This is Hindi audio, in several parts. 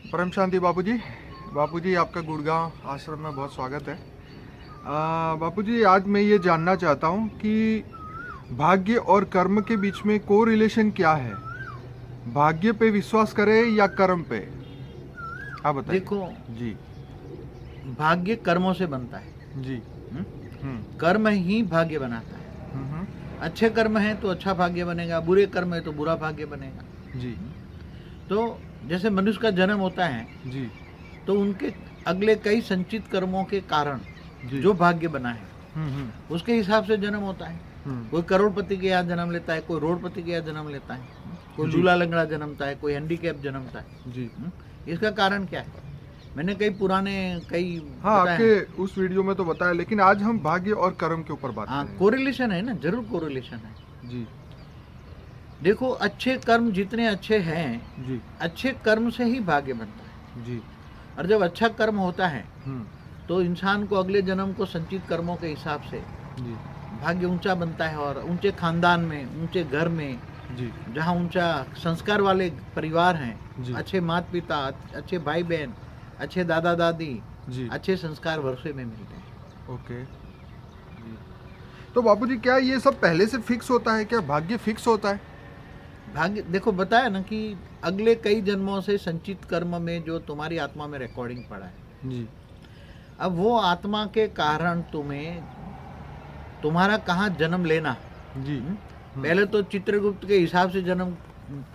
परम शांति बापूजी। बापूजी आपका गुड़गांव आश्रम में बहुत स्वागत है। बापूजी आज मैं ये जानना चाहता हूँ कि भाग्य और कर्म के बीच में को रिलेशन क्या है। भाग्य पे विश्वास करें या कर्म पे, आप बताइए। देखो, जी भाग्य कर्मों से बनता है। जी। कर्म ही भाग्य बनाता है। हम्म, अच्छे कर्म है तो अच्छा भाग्य बनेगा, बुरे कर्म है तो बुरा भाग्य बनेगा। जी तो जैसे मनुष्य का जन्म होता है जी तो उनके अगले कई संचित कर्मों के कारण जी। जो भाग्य बना है उसके हिसाब से जन्म होता है। कोई करोड़पति के यहाँ जन्म लेता है, कोई रोडपति के यहाँ जन्म लेता है, कोई जी। लूला लंगड़ा जन्मता है, कोई हैंडीकैप जन्मता है। जी। इसका कारण क्या है? मैंने कई हाँ, बताया। आपके उस वीडियो में तो बताया, लेकिन आज हम भाग्य और कर्म के ऊपर बात हाँ, करेंगे। कोरिलेशन है ना, जरूर कोरिलेशन है। जी देखो, अच्छे कर्म जितने अच्छे हैं, जी अच्छे कर्म से ही भाग्य बनता है। जी। और जब अच्छा कर्म होता है हम्म, तो इंसान को अगले जन्म को संचित कर्मों के हिसाब से जी भाग्य ऊंचा बनता है। और ऊंचे खानदान में, ऊंचे घर में, जी जहाँ ऊंचा संस्कार वाले परिवार जी। हैं, अच्छे माता पिता, अच्छे भाई बहन, अच्छे दादा दादी, जी। अच्छे संस्कार वर्षे में मिलते हैं। ओके जी। तो बापूजी क्या ये सब पहले से फिक्स होता है? क्या भाग्य फिक्स होता है? भाग्य, देखो बताया ना कि अगले कई जन्मों से संचित कर्म में जो तुम्हारी आत्मा में रिकॉर्डिंग पड़ा है, जी अब वो आत्मा के कारण तुम्हें तुम्हारा कहाँ जन्म लेना। जी। पहले तो चित्रगुप्त के हिसाब से जन्म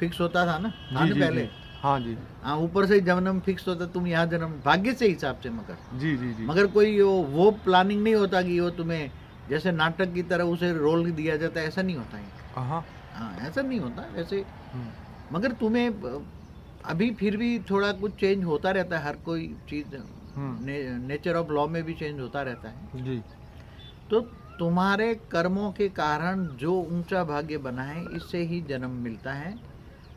फिक्स होता था ना, था ना जी पहले। जी। हाँ जी। हाँ, ऊपर से जन्म फिक्स होता, तुम यहाँ जन्म भाग्य से हिसाब से। जी जी जी। मगर कोई वो प्लानिंग नहीं होता कि वो तुम्हें जैसे नाटक की तरह उसे रोल दिया जाता है, ऐसा नहीं होता है। हाँ। हाँ, ऐसा नहीं होता वैसे। मगर तुम्हें अभी फिर भी थोड़ा कुछ चेंज होता रहता है, हर कोई चीज नेचर ऑफ लॉ में भी चेंज होता रहता है। जी। तो तुम्हारे कर्मों के कारण जो ऊंचा भाग्य बना है, इससे ही जन्म मिलता है।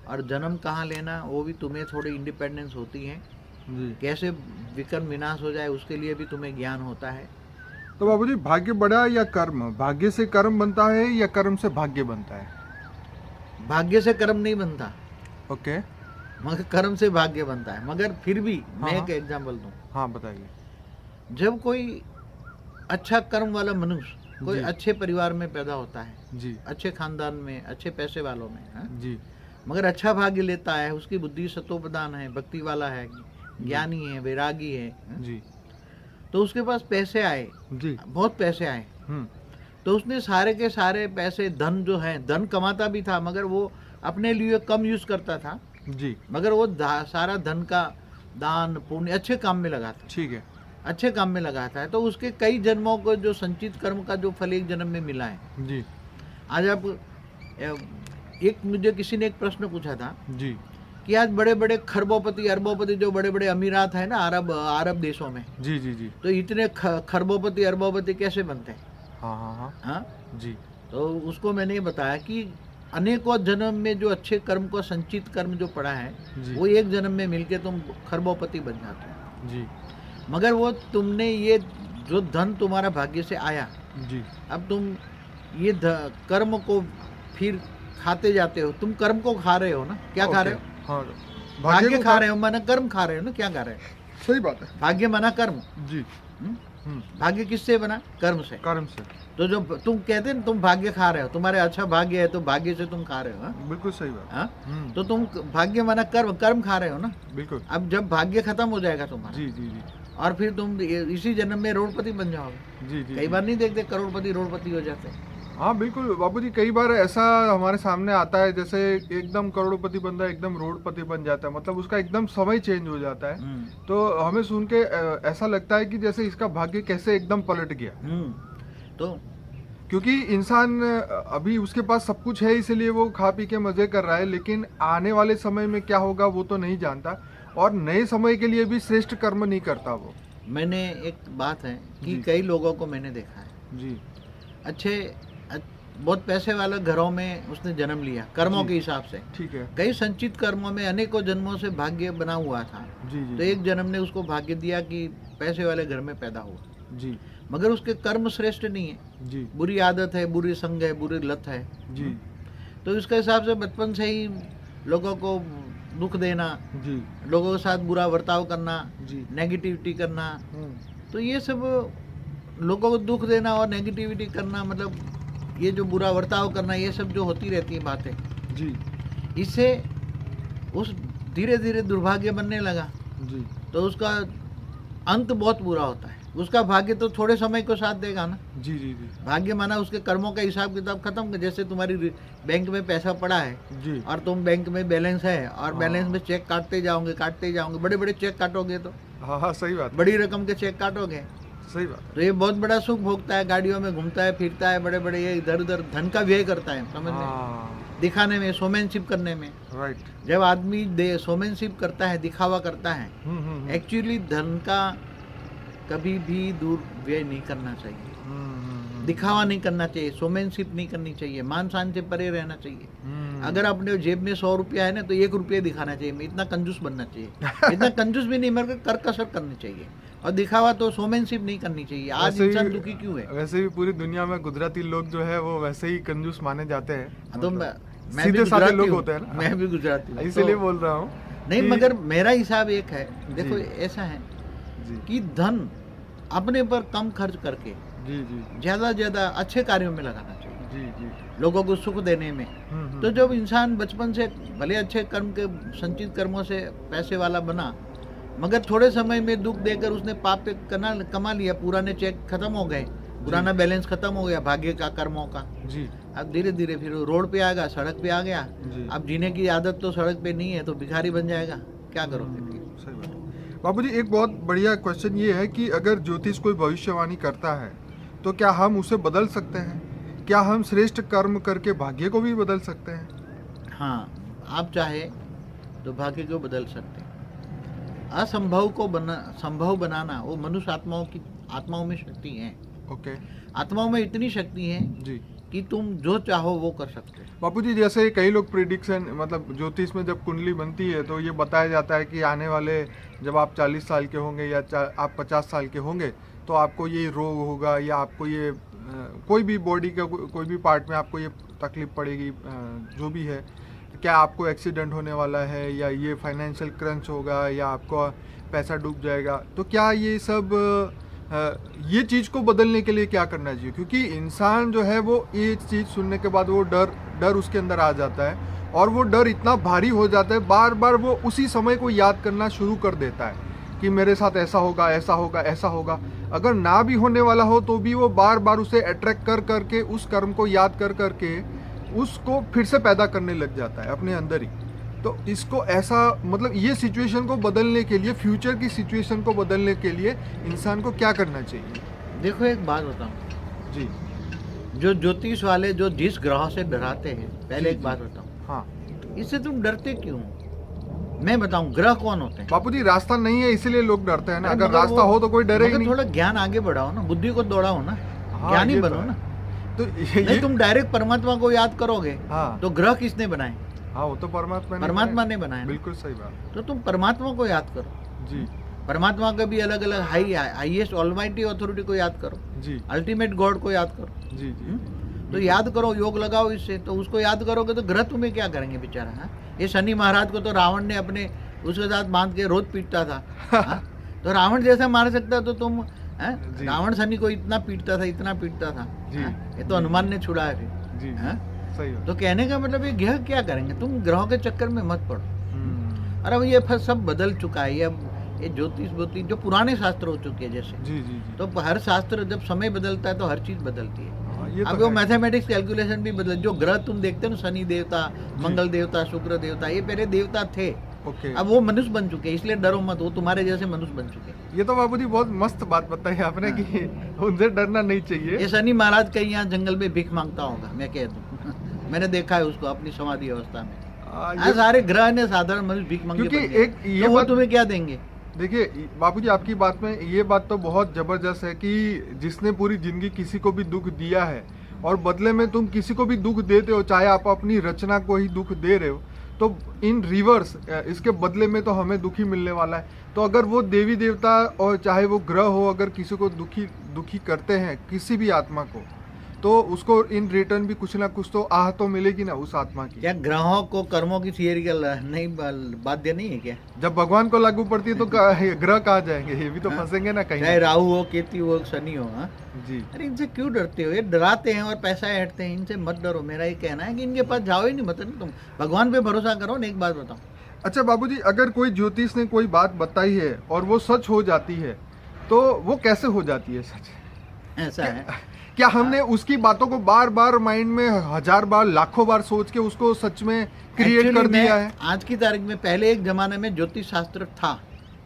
और जन्म कहाँ लेना, वो भी तुम्हें थोड़ी इंडिपेंडेंस होती है। जी। कैसे विकर्म विनाश हो जाए उसके लिए भी तुम्हें ज्ञान होता है। तो बाबूजी भाग्य बड़ा या कर्म? भाग्य से कर्म बनता है या कर्म से भाग्य बनता है? भाग्य से कर्म नहीं बनता, ओके। मगर कर्म से भाग्य बनता है। मगर फिर भी मैं हाँ। एक एग्जांपल दूं। हाँ बताइए। जब कोई अच्छा कर्म वाला मनुष्य कोई जी। अच्छे परिवार में पैदा होता है, जी अच्छे खानदान में, अच्छे पैसे वालों में, हाँ? जी मगर अच्छा भाग्य लेता है, उसकी बुद्धि सतोप्रधान है, भक्ति वाला है, ज्ञानी है, वैरागी है, हाँ? जी तो उसके पास पैसे आए, जी। बहुत पैसे आए, तो उसने सारे के सारे पैसे, धन जो है, धन कमाता भी था मगर वो अपने लिए कम यूज करता था। जी। मगर वो सारा धन का दान पुण्य अच्छे काम में लगाता, ठीक है। अच्छे काम में लगाता है। तो उसके कई जन्मों को जो संचित कर्म का जो फल एक जन्म में मिला है। जी आज आप एक, मुझे किसी ने एक प्रश्न पूछा था जी कि आज बड़े बड़े खरबोपति अरबोपति, जो बड़े बड़े अमीरात है ना अरब देशों में, जी जी जी। तो इतने खरबोपति अरबोपति कैसे बनते हैं? हाँ हाँ हाँ। हाँ, जी तो उसको मैंने ये बताया कि अनेकों जन्म में जो अच्छे कर्म को संचित कर्म जो पड़ा है, जी वो एक जन्म में मिलके तुम खरबोपति बन जाते हो। जी मगर वो तुमने ये जो धन तुम्हारा भाग्य से आया, जी। अब तुम ये कर्म को फिर खाते जाते हो। तुम कर्म को खा रहे हो ना, क्या खा रहे हो? हाँ, भाग्य खा रहे हो, माना कर्म खा रहे हो ना, क्या खा रहे हो? सही बात है। भाग्य माना कर्म। जी। भाग्य किससे बना? कर्म से। कर्म से। तो जो तुम कहते हैं तुम भाग्य खा रहे हो, तुम्हारे अच्छा भाग्य है तो भाग्य से तुम खा रहे हो। हाँ? बिल्कुल सही बात। हाँ? तो तुम भाग्य माना कर्म, कर्म खा रहे हो ना। बिल्कुल। अब जब भाग्य खत्म हो जाएगा तुम्हारा, जी जी जी और फिर तुम इसी जन्म में रोडपति बन जाओगे। जी जी। कई बार नहीं देखते करोड़पति रोडपति हो जाते हैं। हाँ बिल्कुल बाबूजी, कई बार ऐसा हमारे सामने आता है, जैसे एकदम करोड़पति बंदा एकदम रोडपति बन जाता है, मतलब उसका एकदम समय चेंज हो जाता है। तो हमें सुन के ऐसा लगता है कि जैसे इसका भाग्य कैसे एकदम पलट गया। तो क्योंकि इंसान अभी उसके पास सब कुछ है, इसलिए वो खा पी के मजे कर रहा है, लेकिन आने वाले समय में क्या होगा वो तो नहीं जानता, और नए समय के लिए भी श्रेष्ठ कर्म नहीं करता वो। मैंने एक बात है कि जी। कई लोगों को मैंने देखा है, जी अच्छे बहुत पैसे वाले घरों में उसने जन्म लिया कर्मों जी। के हिसाब से। ठीक है। कई संचित कर्मों में अनेकों जन्मों से भाग्य बना हुआ था। जी जी तो एक जन्म ने उसको भाग्य दिया कि पैसे वाले घर में पैदा हुआ, जी मगर उसके कर्म श्रेष्ठ नहीं है। जी बुरी आदत है, बुरी संग है, बुरी लत है। जी। तो इसके हिसाब से बचपन से ही लोगों को दुख देना, जी लोगों के साथ बुरा बर्ताव करना, जी नेगेटिविटी करना, हम्म, तो ये सब लोगों को दुख देना और नेगेटिविटी करना, मतलब ये जो बुरा बर्ताव करना, ये सब जो होती रहती है बातें, जी इससे उस धीरे धीरे दुर्भाग्य बनने लगा, जी तो उसका अंत बहुत बुरा होता है। उसका भाग्य तो थोड़े समय को साथ देगा ना, जी जी जी भाग्य माना उसके कर्मों का हिसाब किताब खत्म कर, जैसे तुम्हारी बैंक में पैसा पड़ा है जी और तुम बैंक में बैलेंस है और हाँ। बैलेंस में चेक काटते जाओगे, बड़े बड़े चेक काटोगे तो हाँ हाँ सही बात बड़ी रकम के चेक काटोगे, सही बात तो ये बहुत बड़ा सुख भोगता है, गाड़ियों में घूमता है, फिरता है, बड़े बड़े ये इधर उधर धन का व्यय करता है, समझ में, हाँ दिखाने में, शोमैनशिप करने में। राइट जब आदमी शोमैनशिप करता है, दिखावा करता है, एक्चुअली धन का कभी भी दुर्व्यय नहीं करना चाहिए, दिखावा नहीं करना चाहिए, शोमैनशिप नहीं करनी चाहिए, मान शान से परे रहना चाहिए। अगर अपने जेब में 100 रुपया है ना, तो 1 रुपया दिखाना चाहिए, इतना कंजूस बनना चाहिए, इतना कंजूस भी नहीं, मगर कर कसर करनी चाहिए, और दिखावा तो शोमैनशिप नहीं करनी चाहिए। आज वैसे ही- इंसान दुखी क्यों है? वैसे भी पूरी दुनिया में गुजराती लोग जो है वो वैसे ही कंजूस माने जाते हैं, तो मतलब मैं भी सीधे साधे गुजराती लोग हूँ, होते हैं ना, मैं भी गुजराती हूँ, इसीलिए तो बोल रहा हूँ नहीं, कि- मगर मेरा हिसाब एक है, देखो जी। ऐसा है जी कि धन अपने पर कम खर्च करके जी जी ज्यादा ज्यादा अच्छे कार्यों में लगाना चाहिए, जी जी लोगों को सुख देने में। हम्म, तो जब इंसान बचपन से भले अच्छे कर्म के संचित कर्मों से पैसे वाला बना, मगर थोड़े समय में दुख देकर उसने पाप पे कमा लिया, पुराने चेक खत्म हो गए, पुराना बैलेंस खत्म हो गया भाग्य का, कर्मों का। जी अब धीरे धीरे फिर वो रोड पे आ गया, सड़क पे आ गया, जी अब जीने की आदत तो सड़क पे नहीं है, तो भिखारी बन जाएगा, क्या करोगे फिर? सही बात है। बाबूजी एक बहुत बढ़िया क्वेश्चन ये है कि अगर ज्योतिष कोई भविष्यवाणी करता है तो क्या हम उसे बदल सकते हैं? क्या हम श्रेष्ठ कर्म करके भाग्य को भी बदल सकते हैं? हाँ, आप चाहे तो भाग्य को बदल सकते हैं। असंभव को संभव बनाना वो मनुष्य आत्माओं में शक्ति है। ओके आत्माओं में इतनी शक्ति है जी कि तुम जो चाहो वो कर सकते हो। बापूजी, जैसे कई लोग प्रिडिक्शन, मतलब ज्योतिष में जब कुंडली बनती है तो ये बताया जाता है कि आने वाले जब आप 40 साल के होंगे या आप 50 साल के होंगे तो आपको ये रोग होगा, या आपको ये कोई भी बॉडी का कोई भी पार्ट में आपको ये तकलीफ पड़ेगी, जो भी है, क्या आपको एक्सीडेंट होने वाला है, या ये फाइनेंशियल क्रंच होगा, या आपको पैसा डूब जाएगा। तो क्या ये सब ये चीज़ को बदलने के लिए क्या करना चाहिए? क्योंकि इंसान जो है वो ये चीज़ सुनने के बाद वो डर उसके अंदर आ जाता है, और वो डर इतना भारी हो जाता है, बार बार वो उसी समय को याद करना शुरू कर देता है कि मेरे साथ ऐसा होगा, ऐसा होगा, ऐसा होगा। अगर ना भी होने वाला हो तो भी वो बार बार उसे अट्रैक्ट कर करके, उस कर्म को याद कर करके उसको फिर से पैदा करने लग जाता है अपने अंदर ही। तो इसको ऐसा, मतलब ये सिचुएशन को बदलने के लिए, फ्यूचर की सिचुएशन को बदलने के लिए इंसान को क्या करना चाहिए? देखो एक बात बताऊं, जी जो ज्योतिष वाले जो जिस ग्रह से डराते हैं, पहले जी, एक बात बताऊं, हाँ इससे तुम डरते क्यों? मैं बताऊं, ग्रह कौन होते हैं? बापूजी, रास्ता नहीं है इसीलिए लोग डरते हैं ना। अरे अगर मगर रास्ता वो- हो तो कोई डरे ही मगर नहीं। थोड़ा ज्ञान आगे बढ़ाओ ना, बुद्धि को दौड़ाओ ना, हाँ, ज्ञानी ये तो बनो है। ना। तो नहीं, तुम डायरेक्ट परमात्मा को याद करोगे हाँ तो ग्रह किसने बनाए? हाँ, वो तो परमात्मा परमात्मा ने बनाए ना। बिल्कुल सही बात। तो तुम परमात्मा को याद करो, जी परमात्मा का भी अलग अलग हाईएस्ट ऑलमाइटी अथॉरिटी को याद करो, जी अल्टीमेट गॉड को याद करो। जी जी तो याद करो, योग लगाओ इससे, तो उसको याद करोगे तो ग्रह तुम्हें क्या करेंगे बेचारा? हाँ? ये शनि महाराज को तो रावण ने अपने उसके साथ बांध के रोज पीटता था। हाँ? तो रावण जैसा मार सकता तो तुम, हाँ? जी। रावण शनि को इतना पीटता था, इतना पीटता था। जी। हाँ? ये तो हनुमान ने छुड़ाया फिर। जी हाँ? सही बात। तो कहने का मतलब ये ग्रह क्या करेंगे? तुम ग्रहों के चक्कर में मत पड़ो। और अब ये सब बदल चुका है, ये ज्योतिष जो पुराने शास्त्र हो चुके हैं जैसे, जी जी जी तो हर शास्त्र जब समय बदलता है तो हर चीज बदलती है। हाँ, ये अब तो वो है। मैथमेटिक्स कैलकुलेशन भी बदल, जो ग्रह तुम देखते हो ना, शनि देवता, मंगल देवता, शुक्र देवता, ये पहले देवता थे, ओके। अब वो मनुष्य बन चुके हैं, इसलिए डरो मत, वो तुम्हारे जैसे मनुष्य बन चुके हैं। ये तो बाबूजी बहुत मस्त बात बताई आपने कि उनसे डरना नहीं चाहिए। ये शनि महाराज कहीं यहाँ जंगल में भीख मांगता होगा, मैं कह दूं। मैंने देखा है उसको अपनी समाधि अवस्था में। ये सारे ग्रह ने साधारण मनुष्य भीख मांगे क्योंकि बन गए। एक ये तो वो बात- तुम्हें क्या देंगे? देखिए बाबूजी, आपकी बात में ये बात तो बहुत जबरदस्त है कि जिसने पूरी जिंदगी किसी को भी दुख दिया है और बदले में तुम किसी को भी दुख देते हो, चाहे आप अपनी रचना को ही दुख दे रहे हो, तो इन रिवर्स इसके बदले में तो हमें दुखी मिलने वाला है। तो अगर वो देवी देवता और चाहे वो ग्रह हो, अगर किसी को दुखी करते हैं, किसी भी आत्मा को, तो उसको इन रिटर्न भी कुछ ना कुछ तो आह तो मिलेगी ना उस आत्मा की। क्या ग्रहों को कर्मों की थियरी का नहीं बाध्य नहीं है क्या? जब भगवान को लागू पड़ती है तो ग्रह कहाँ जाएंगे, ये भी तो फंसेंगे ना कहीं। चाहे राहु हो, केतु हो, शनि हो। हाँ, जी अरे इनसे क्यों डरते हो? ये डराते हैं और पैसा ऐंठते हैं, इनसे मत डरो। मेरा ये कहना है कि इनके पास जाओ ही नहीं, मतलब तुम भगवान पे भरोसा करो ना। एक बात बताओ, अच्छा बाबूजी, अगर कोई ज्योतिष ने कोई बात बताई है और वो सच हो जाती है तो वो कैसे हो जाती है सच? ऐसा है। क्या हमने उसकी बातों को बार बार माइंड में 1000 बार, लाखों बार सोच के उसको सच में क्रिएट कर दिया है? आज की तारीख में, पहले एक जमाने में ज्योतिष शास्त्र था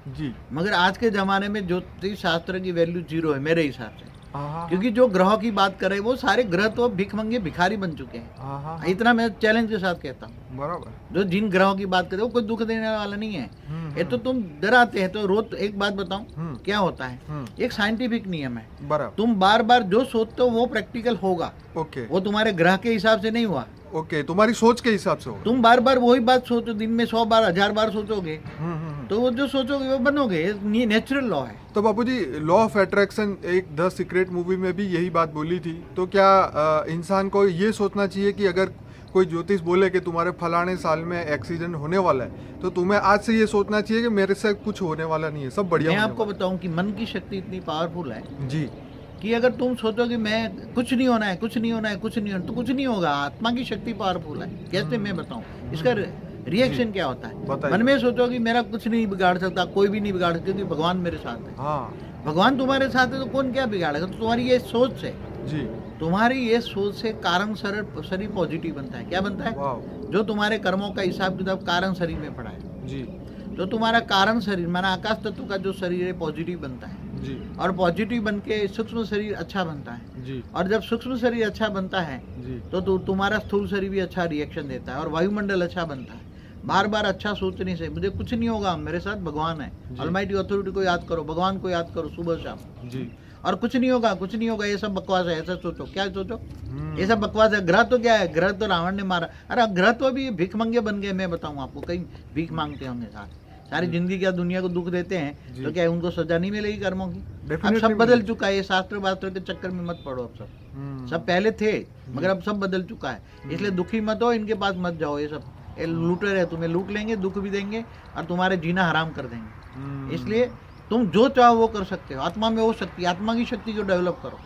जी, मगर आज के जमाने में ज्योतिष शास्त्र की वैल्यू 0 है मेरे हिसाब से। हाँ, क्योंकि जो ग्रहों की बात कर रहे हैं वो सारे ग्रह तो भिखमंगे भिखारी बन चुके हैं। हाँ, इतना मैं चैलेंज के साथ कहता हूँ। बराबर। जो जिन ग्रहों की बात करते हैं वो कोई दुख देने वाला नहीं है। ये तो तुम डराते हैं। तो रोज एक बात बताऊं क्या होता है, एक साइंटिफिक नियम है, बराबर। तुम बार बार जो सोचते हो वो प्रैक्टिकल होगा। ओके वो तुम्हारे ग्रह के हिसाब से नहीं हुआ, ओके, तुम्हारी सोच के हिसाब से हो। तुम बार बार वही बात सोचो, दिन में 100 बार 1000 बार सोचोगे तो वो जो सोचोगे वो बनोगे। ये नेचुरल लॉ है। तो बापूजी, लॉ ऑफ अट्रैक्शन एक द सीक्रेट मूवी में भी यही बात बोली थी। तो क्या इंसान को ये सोचना चाहिए कि अगर कोई ज्योतिष बोले कि तुम्हारे फलाने साल में एक्सीडेंट होने वाला है तो तुम्हें आज से ये सोचना चाहिए कि मेरे से कुछ होने वाला नहीं है, सब बढ़िया मैं होने आपको वाला बताऊं कि मन की शक्ति इतनी पावरफुल है है। जी कि अगर तुम सोचो कि मैं कुछ नहीं होना है, कुछ नहीं होना है, कुछ नहीं होना, तो कुछ नहीं होगा। आत्मा की शक्ति पावरफुल है। कैसे मैं बताऊं इसका रिएक्शन क्या होता है? बताइए। मन में सोचो कि मेरा कुछ नहीं बिगाड़ सकता, कोई भी नहीं बिगाड़ सकता, क्योंकि भगवान मेरे साथ है। हाँ भगवान तुम्हारे साथ है तो कौन क्या बिगाड़ेगा? तो तुम्हारी ये सोच से, जी, तुम्हारी ये सोच से कारण शरीर पॉजिटिव बनता है। क्या बनता है? वाह जो तुम्हारे कर्मों का हिसाब किताब कारण शरीर में पड़ा है, जी तो तुम्हारा कारण शरीर माना आकाश तत्व का जो शरीर है पॉजिटिव बनता है, जी और पॉजिटिव बन के सूक्ष्म शरीर अच्छा बनता है। जी और जब सूक्ष्म शरीर अच्छा बनता है जी तो तुम्हारा स्थूल शरीर भी अच्छा रिएक्शन देता है और वायुमंडल अच्छा बनता है। बार बार अच्छा सोचने से मुझे कुछ नहीं होगा, मेरे साथ भगवान है। ऑलमाइटी अथॉरिटी को याद करो, भगवान को याद करो सुबह शाम जी। और कुछ नहीं होगा, कुछ नहीं होगा, ये सब बकवास है, ऐसा सोचो। क्या सोचो? ये सब बकवास है। ग्रह तो क्या है? ग्रह तो रावण ने मारा। अरे ग्रह तो अभी भिखमंगे बन गए। मैं बताऊं आपको, कहीं भीख मांगते होंगे साथ सारी जिंदगी। क्या दुनिया को दुख देते हैं तो क्या उनको सजा नहीं मिलेगी कर्मों की? अब सब बदल चुका है। ये शास्त्र वास्त्र के चक्कर में मत पड़ो। अब सब पहले थे मगर अब सब बदल चुका है। इसलिए दुखी मत हो, इनके पास मत जाओ। ये सब लूटर है, तुम्हें लूट लेंगे, दुख भी देंगे और तुम्हारे जीना हराम कर देंगे। इसलिए तुम जो चाहो वो कर सकते हो। आत्मा में वो शक्ति, आत्मा की शक्ति को डेवलप करो।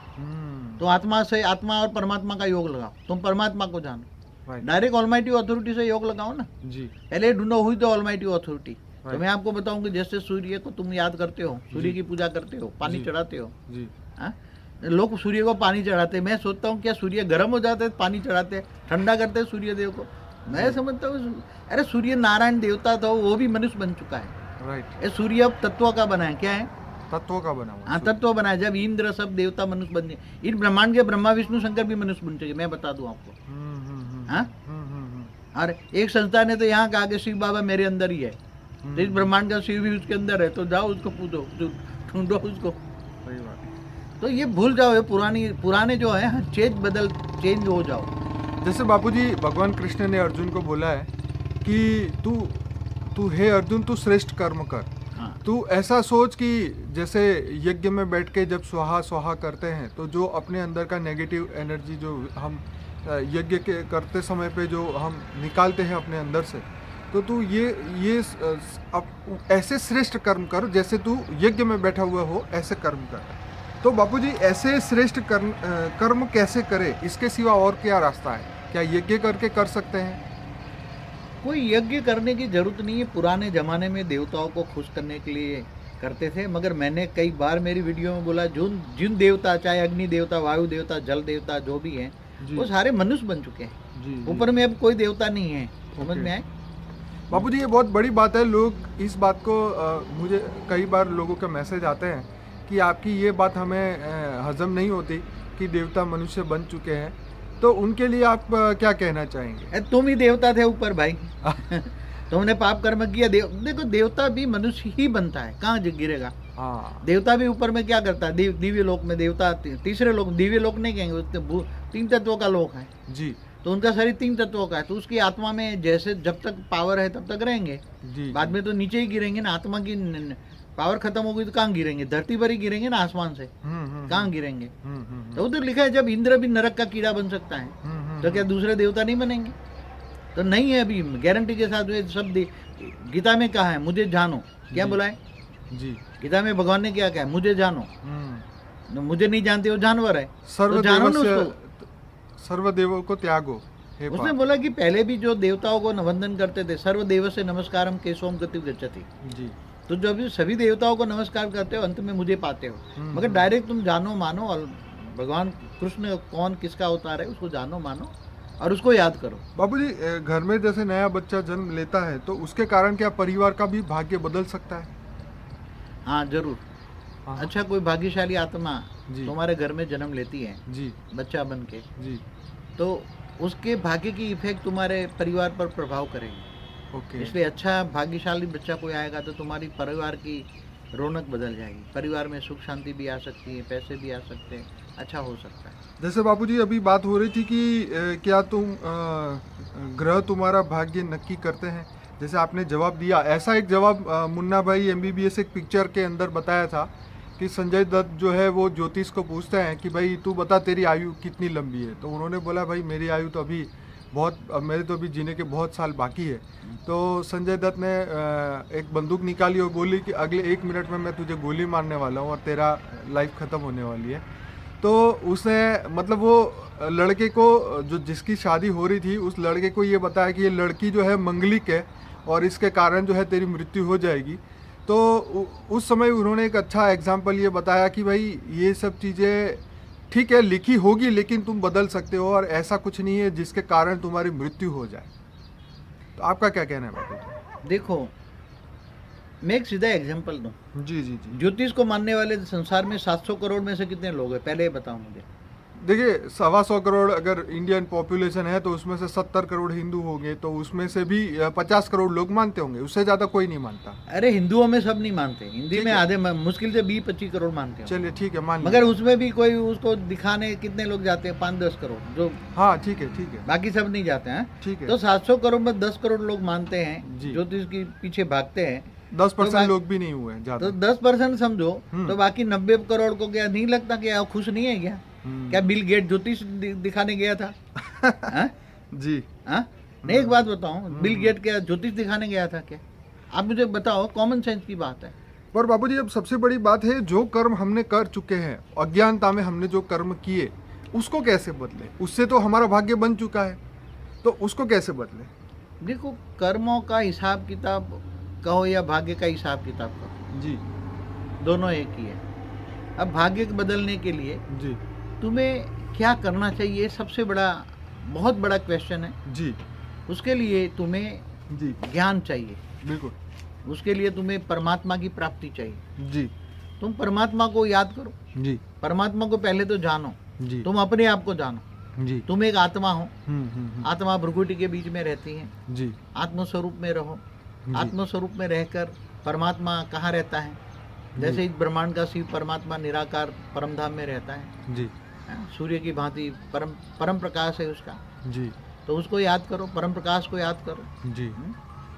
तो आत्मा से, आत्मा और परमात्मा का योग लगाओ। तुम परमात्मा को जानो, डायरेक्ट ऑलमाइटी अथॉरिटी से योग लगाओ ना जी। पहले ढूंढो हुई तो ऑलमाइटी अथॉरिटी। तो मैं आपको बताऊं कि जैसे सूर्य को तुम याद करते हो, सूर्य की पूजा करते हो, पानी चढ़ाते हो जी। लोग सूर्य को पानी चढ़ाते हैं। मैं सोचता हूँ क्या सूर्य गर्म हो जाते हैं पानी चढ़ाते हैं, ठंडा करते हैं सूर्य देव को? मैं समझता हूँ अरे सूर्य नारायण देवता था, वो भी मनुष्य बन चुका है। राइट। ये सूर्य अब तत्वों का बना है। क्या है? तत्वों का बना हुआ। हाँ, तत्व बना है। जब इंद्र सब देवता मनुष्य बन गए, इन ब्रह्मांड के ब्रह्मा विष्णु शंकर भी मनुष्य बन चुके। मैं बता दूं आपको। हाँ, और एक संस्था ने तो यहाँ कहा कि शिव बाबा मेरे अंदर ही है। तो इस ब्रह्मांड का शिव भी उसके अंदर है, तो जाओ उसको पूछो, ढूंढो उसको। सही बात। तो ये भूल जाओ, ये पुराने जो है चेंज हो जाओ। जैसे बापूजी भगवान कृष्ण ने अर्जुन को बोला है कि तू हे अर्जुन, तू श्रेष्ठ कर्म कर। हाँ। तू ऐसा सोच कि जैसे यज्ञ में बैठ के जब स्वाहा स्वाहा करते हैं तो जो अपने अंदर का नेगेटिव एनर्जी जो हम यज्ञ के करते समय पे जो हम निकालते हैं अपने अंदर से, तो तू ये ऐसे श्रेष्ठ कर्म कर जैसे तू यज्ञ में बैठा हुआ हो, ऐसे कर्म कर। तो बापूजी ऐसे श्रेष्ठ कर्म कैसे करे? इसके सिवा और क्या रास्ता है? क्या यज्ञ करके कर सकते हैं? कोई यज्ञ करने की जरूरत नहीं है। पुराने जमाने में देवताओं को खुश करने के लिए करते थे, मगर मैंने कई बार मेरी वीडियो में बोला जिन देवता, चाहे अग्नि देवता, वायु देवता, जल देवता, जो भी हैं, वो सारे मनुष्य बन चुके हैं। ऊपर में अब कोई देवता नहीं है। समझ में आए बापूजी? ये बहुत बड़ी बात है। लोग इस बात को मुझे कई बार लोगों के मैसेज आते हैं कि आपकी ये बात हमें हजम नहीं होती कि देवता मनुष्य बन चुके हैं। तो उनके लिए आप क्या कहना चाहेंगे? तुम ही देवता थे ऊपर भाई। तुमने पाप कर्म किया। देखो देवता भी मनुष्य ही बनता है, कहाँ गिरेगा? हाँ। देवता भी ऊपर में क्या करता है? दिव्य लोक में देवता, तीसरे लोक, दिव्य लोक नहीं कहेंगे, 3 तत्वों का लोक है जी। तो उनका शरीर 3 तत्वों का है, तो उसकी आत्मा में जैसे जब तक पावर है तब तक रहेंगे जी। बाद में तो नीचे ही गिरेंगे ना। आत्मा की पावर खत्म हो गई तो कहाँ गिरेंगे? धरती पर ही गिरेंगे ना, आसमान से कहाँ गिरेंगे? तो उधर लिखा है जब इंद्र भी नरक का कीड़ा बन सकता है तो क्या दूसरे देवता नहीं बनेंगे? तो नहीं है, अभी गारंटी के साथ ये सब गीता में कहा है मुझे जानो, क्या बोला है जी, गीता में भगवान ने क्या कहा है, मुझे जानो। तो मुझे नहीं जानते वो जानवर है, तो जानो ना उसको, सर्वदेवों को त्यागो। हे उसने पार्थ। बोला कि पहले भी जो देवताओं को वंदन करते थे, सर्वदेव से नमस्कारम केशवम गति गच्छति, जी तो जो अभी सभी देवताओं को नमस्कार करते हो अंत में मुझे पाते हो। मगर डायरेक्ट तुम जानो मानो और भगवान कृष्ण कौन किसका अवतार है उसको जानो मानो और उसको याद करो। बाबूजी, घर में जैसे नया बच्चा जन्म लेता है तो उसके कारण क्या परिवार का भी भाग्य बदल सकता है? हाँ जरूर। हाँ। अच्छा, कोई भाग्यशाली आत्मा जी। तुम्हारे घर में जन्म लेती है जी बच्चा बन के, जी, तो उसके भाग्य की इफेक्ट तुम्हारे परिवार पर प्रभाव करेगी। ओके, इसलिए अच्छा भाग्यशाली बच्चा कोई आएगा तो तुम्हारी परिवार की रौनक बदल जाएगी, परिवार में सुख शांति भी आ सकती है, पैसे भी आ सकते हैं, अच्छा हो सकता है। जैसे बाबूजी अभी बात हो रही थी कि क्या तुम ग्रह तुम्हारा भाग्य नक्की करते हैं, जैसे आपने जवाब दिया, ऐसा एक जवाब मुन्ना भाई MBBS एक पिक्चर के अंदर बताया था कि संजय दत्त जो है वो ज्योतिष को पूछते हैं कि भाई तू बता तेरी आयु कितनी लंबी है, तो उन्होंने बोला भाई मेरी आयु तो अभी मेरे तो अभी जीने के बहुत साल बाकी है। तो संजय दत्त ने एक बंदूक निकाली और बोली कि अगले 1 मिनट में मैं तुझे गोली मारने वाला हूँ और तेरा लाइफ ख़त्म होने वाली है। तो उसने मतलब वो लड़के को जो जिसकी शादी हो रही थी उस लड़के को ये बताया कि ये लड़की जो है मंगलिक है और इसके कारण जो है तेरी मृत्यु हो जाएगी। तो उस समय उन्होंने एक अच्छा एग्जाम्पल ये बताया कि भाई ये सब चीज़ें ठीक है लिखी होगी लेकिन तुम बदल सकते हो और ऐसा कुछ नहीं है जिसके कारण तुम्हारी मृत्यु हो जाए। तो आपका क्या कहना है बाबू? देखो मैं एक सीधा एग्जांपल दूं, जी जी जी, ज्योतिष को मानने वाले संसार में 700 करोड़ में से कितने लोग हैं, पहले ये बताओ मुझे। देखिए 125 करोड़ अगर इंडियन पॉपुलेशन है तो उसमें से 70 करोड़ हिंदू होंगे, तो उसमें से भी 50 करोड़ लोग मानते होंगे, उससे ज़्यादा कोई नहीं मानता। अरे हिंदुओं में सब नहीं मानते, हिंदी ठीक में है। आधे मुश्किल से 20-25 करोड़ मानते हैं। चलिए ठीक है मान मगर लीजिए। उसमें भी कोई उसको दिखाने कितने लोग जाते हैं, 5-10 करोड़, जो हाँ ठीक है बाकी सब नहीं जाते हैं। ठीक है। तो 700 करोड़ में 10 करोड़ लोग मानते हैं, जी। ज्योतिष के पीछे भागते हैं, 10% लोग भी नहीं हुए ज़्यादा। तो 10% समझो, हम्म। तो बाकी 90 करोड़ को क्या नहीं लगता कि आप खुश नहीं है क्या? क्या बिल गेट ज्योतिष दिखाने गया था? हाँ? जी हाँ? नहीं, एक बात बताऊं, बिल गेट क्या ज्योतिष दिखाने गया था क्या? आप मुझे बताओ, कॉमन सेंस की बात है। पर बाबूजी अब सबसे बड़ी बात है जो कर्म हमने कर चुके हैं, अज्ञानता में हमने जो कर्म किए उसको कैसे बदले? उससे तो हमारा भाग्य बन चुका है, तो उसको कैसे बदले? देखो, कर्मों का हिसाब किताब कहो या भाग्य का हिसाब किताब कहो, जी दोनों एक ही है। अब भाग्य को बदलने के लिए जी तुम्हें क्या करना चाहिए, सबसे बड़ा बहुत बड़ा क्वेश्चन है। जी उसके लिए तुम्हें जी ज्ञान चाहिए, बिल्कुल उसके लिए तुम्हें परमात्मा की प्राप्ति चाहिए। जी तुम परमात्मा को याद करो, जी परमात्मा को पहले तो जानो, जी तुम अपने आप को जानो। जी तुम एक आत्मा हो, आत्मा भ्रुकुटी के बीच में रहती है, जी आत्मस्वरूप में रहो। जी। आत्मस्वरूप में रहकर परमात्मा कहाँ रहता है? जैसे इस ब्रह्मांड का शिव परमात्मा निराकार परमधाम में रहता है, जी सूर्य की भांति परम प्रकाश है उसका, जी तो उसको याद करो, परम प्रकाश को याद करो, जी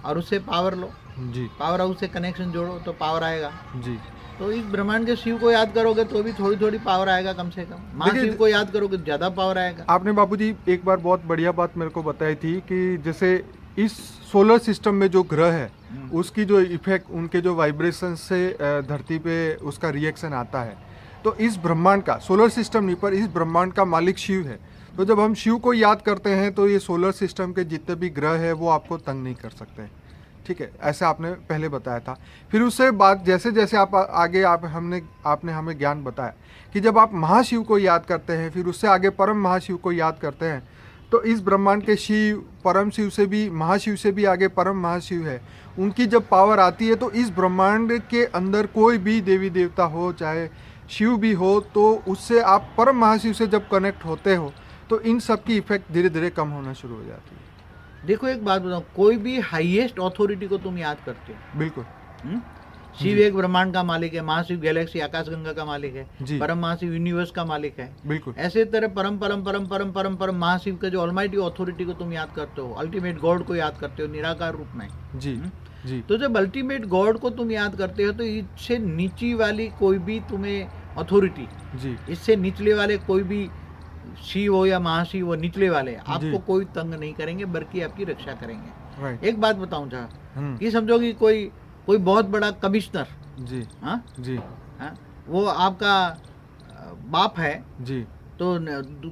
और उससे पावर लो, जी पावर हाउस से कनेक्शन जोड़ो तो पावर आएगा। जी तो इस ब्रह्मांड के शिव को याद करोगे तो भी थोड़ी थोड़ी पावर आएगा, कम से कम महाशिव को याद करोगे ज़्यादा पावर आएगा। आपने बाबूजी एक बार बहुत बढ़िया बात मेरे को बताई थी कि जैसे इस सोलर सिस्टम में जो ग्रह है उसकी जो इफेक्ट, उनके जो वाइब्रेशन से धरती पे उसका रिएक्शन आता है, तो इस ब्रह्मांड का, सोलर सिस्टम नहीं पर इस ब्रह्मांड का मालिक शिव है। तो जब हम शिव को याद करते हैं तो ये सोलर सिस्टम के जितने भी ग्रह हैं वो आपको तंग नहीं कर सकते। ठीक है, ऐसे आपने पहले बताया था। फिर उससे बात जैसे जैसे आप आगे आपने हमें ज्ञान बताया कि जब आप महाशिव को याद करते हैं, फिर उससे आगे परम महाशिव को याद करते हैं, तो इस ब्रह्मांड के शिव, परम शिव से भी, महाशिव से भी आगे परम महाशिव है, उनकी जब पावर आती है तो इस ब्रह्मांड के अंदर कोई भी देवी देवता हो, चाहे शिव भी हो, तो उससे आप परम महाशिव से जब कनेक्ट होते हो तो इन सब की इफेक्ट धीरे धीरे कम होना शुरू हो जाती है। देखो एक बात बताओ, कोई भी हाईएस्ट अथॉरिटी को तुम याद करते हो, बिल्कुल। शिव एक ब्रह्मांड का मालिक है, महाशिव गैलेक्सी आकाशगंगा का मालिक है, जी। परम महाशिव यूनिवर्स का मालिक है। बिल्कुल। ऐसे तरह परम परम परम परम परम परम महाशिव का जो ऑलमाइटी अथॉरिटी को तुम याद करते हो, अल्टीमेट गॉड को याद करते हो निराकार रूप में। जी जी तो जब अल्टीमेट गॉड को तुम याद करते हो तो इससे नीची वाली कोई भी तुम्हें अथॉरिटी, जी इससे निचले वाले कोई भी शिव हो या महाशिव हो, निचले वाले आपको जी। कोई तंग नहीं करेंगे बल्कि आपकी रक्षा करेंगे। राइट। एक बात बताऊं था हम्म। कि समझो कि कोई कोई बहुत बड़ा कमिश्नर, जी हाँ जी हाँ, वो आपका बाप है, जी तो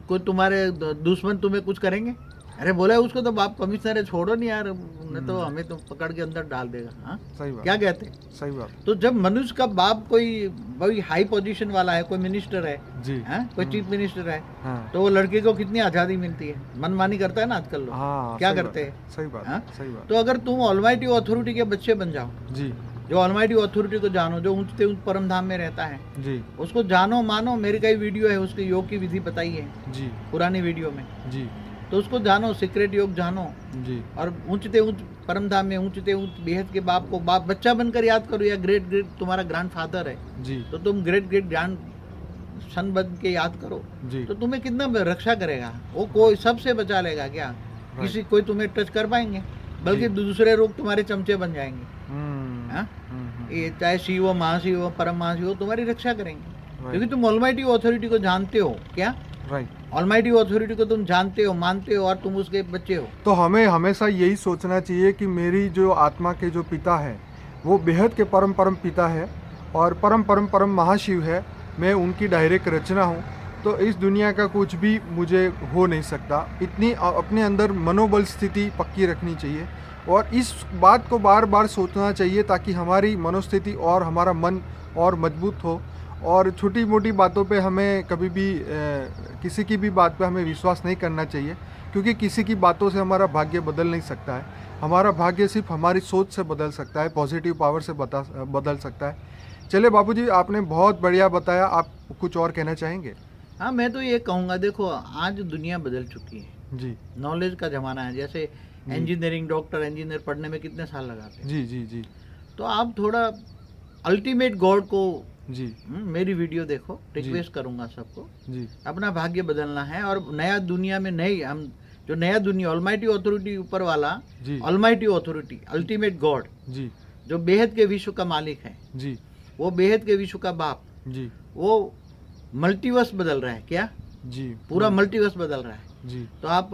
कोई तुम्हारे दुश्मन तुम्हें कुछ करेंगे? अरे बोले उसको तो बाप कमिश्नर है, छोड़ो नहीं यार, नहीं तो हमें तो पकड़ के अंदर डाल देगा। हाँ, सही बात। क्या कहते? सही बात। तो जब मनुष्य का बाप कोई हाई पोजीशन वाला है, कोई मिनिस्टर है, जी हाँ, कोई चीफ मिनिस्टर है, हाँ तो वो लड़के को कितनी आज़ादी मिलती है, मनमानी करता है ना आजकल लोग। हाँ क्या सही बात, करते हैं? सही बात हाँ? सही बात। तो अगर तुम ऑलमाइटी अथॉरिटी के बच्चे बन जाओ, जी जो ऑलमाइटी अथॉरिटी को जानो, जो ऊंचते ऊंच परम धाम में रहता है, जी उसको जानो मानो। मेरी कई वीडियो है, उसके योग की विधि बताई है जी पुरानी वीडियो में, जी तो उसको जानो, सीक्रेट योग जानो, जी और ऊंचते ऊंच परम धाम में ऊंचते ऊंच बेहद के बाप को बाप बच्चा बनकर याद करो, या ग्रेट ग्रेट तुम्हारा ग्रैंडफादर है जी तो तुम ग्रेट ग्रेट ग्रैंड सन बन के याद करो, जी तो तुम्हें कितना रक्षा करेगा वो, कोई सबसे बचा लेगा क्या? किसी कोई तुम्हें टच कर पाएंगे? बल्कि दूसरे लोग तुम्हारे चमचे बन जाएंगे। हाँ? ये चाहे शिव हो, महाशिव हो, परम महाशिव हो, तुम्हारी रक्षा करेंगे, क्योंकि तुम ऑलमाइटी अथॉरिटी को जानते हो। क्या? राइट। ऑलमाइटी अथॉरिटी को तुम जानते हो, मानते हो, और तुम उसके बच्चे हो। तो हमें हमेशा यही सोचना चाहिए कि मेरी जो आत्मा के जो पिता है वो बेहद के परम परम पिता है और परम परम परम महाशिव है, मैं उनकी डायरेक्ट रचना हूँ, तो इस दुनिया का कुछ भी मुझे हो नहीं सकता। इतनी अपने अंदर मनोबल स्थिति पक्की रखनी चाहिए और इस बात को बार बार सोचना चाहिए ताकि हमारी मनोस्थिति और हमारा मन और मजबूत हो। और छोटी मोटी बातों पे हमें कभी भी किसी की भी बात पे हमें विश्वास नहीं करना चाहिए, क्योंकि किसी की बातों से हमारा भाग्य बदल नहीं सकता है। हमारा भाग्य सिर्फ हमारी सोच से बदल सकता है, पॉजिटिव पावर से बदल सकता है। चलिए बापूजी, आपने बहुत बढ़िया बताया, आप कुछ और कहना चाहेंगे? हाँ, मैं तो ये कहूँगा, देखो आज दुनिया बदल चुकी है जी। नॉलेज का ज़माना है। जैसे इंजीनियरिंग, डॉक्टर इंजीनियर पढ़ने में कितने साल लगाते हैं। जी जी जी। तो आप थोड़ा अल्टीमेट गॉड को जी मेरी वीडियो देखो, रिक्वेस्ट करूंगा सबको। जी अपना भाग्य बदलना है और नया दुनिया में नहीं, हम जो नया दुनिया ऑलमाइटी अथॉरिटी ऊपर वाला, जी ऑलमाइटी अथॉरिटी अल्टीमेट गॉड, जी जो बेहद के विश्व का मालिक है, जी वो बेहद के विश्व का बाप, जी वो मल्टीवर्स बदल रहा है। क्या? जी पूरा मल्टीवर्स बदल रहा है। जी तो आप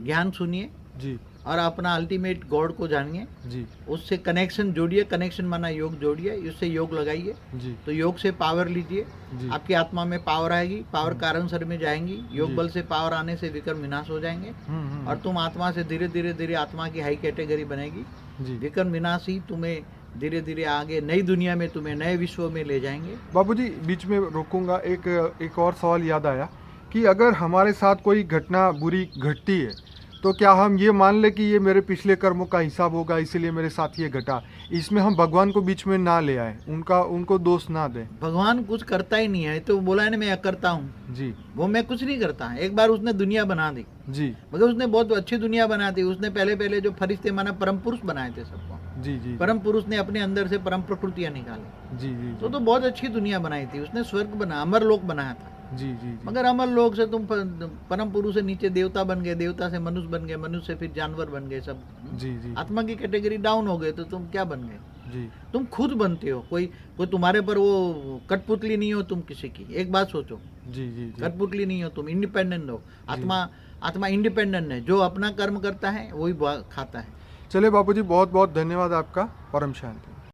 ज्ञान सुनिए जी और अपना अल्टीमेट गॉड को जानिए, जी उससे कनेक्शन जोड़िए। कनेक्शन माना योग जोड़िए, उससे योग लगाइए, जी तो योग से पावर लीजिए, जी आपकी आत्मा में पावर आएगी, पावर कारण शरीर में जाएंगी, योग जी। बल से पावर आने से विकर्म विनाश हो जाएंगे और तुम आत्मा से धीरे धीरे धीरे आत्मा की हाई कैटेगरी बनेगी। जी। विकर्म विनाश ही तुम्हें धीरे धीरे आगे नई दुनिया में, तुम्हें नए विश्व में ले जाएंगे। बापूजी, बीच में रोकूंगा, एक और सवाल याद आया कि अगर हमारे साथ कोई घटना बुरी घटती है तो क्या हम ये मान ले कि ये मेरे पिछले कर्मों का हिसाब होगा, इसीलिए मेरे साथ ये घटा? इसमें हम भगवान को बीच में ना ले आए, उनको दोष ना दें। भगवान कुछ करता ही नहीं है, तो बोला है ना मैं करता हूँ जी। वो मैं कुछ नहीं करता। एक बार उसने दुनिया बना दी, जी मगर उसने बहुत अच्छी दुनिया बना दी। उसने पहले जो फरिश्ते माना परम पुरुष बनाए थे सबको। जी जी परम पुरुष ने अपने अंदर से परम प्रकृतियां निकाली, जी जी तो बहुत अच्छी दुनिया बनाई थी उसने। स्वर्ग बना, अमर लोक बनाया था। जी जी जी मगर अमर लोक से तुम परम पुरुष से नीचे देवता बन गए, देवता से मनुष्य बन गए, मनुष्य से फिर जानवर बन गए, सब जी जी आत्मा की कैटेगरी डाउन हो गए। तो तुम क्या बन गए? जी तुम खुद बनते हो। कोई तुम्हारे पर वो कठपुतली नहीं हो तुम किसी की। एक बात सोचो, जी जी जी कठपुतली नहीं हो तुम, इंडिपेंडेंट हो। आत्मा इंडिपेंडेंट है, जो अपना कर्म करता है वही खाता है। चलिए बापूजी, बहुत बहुत धन्यवाद आपका। परम शांति।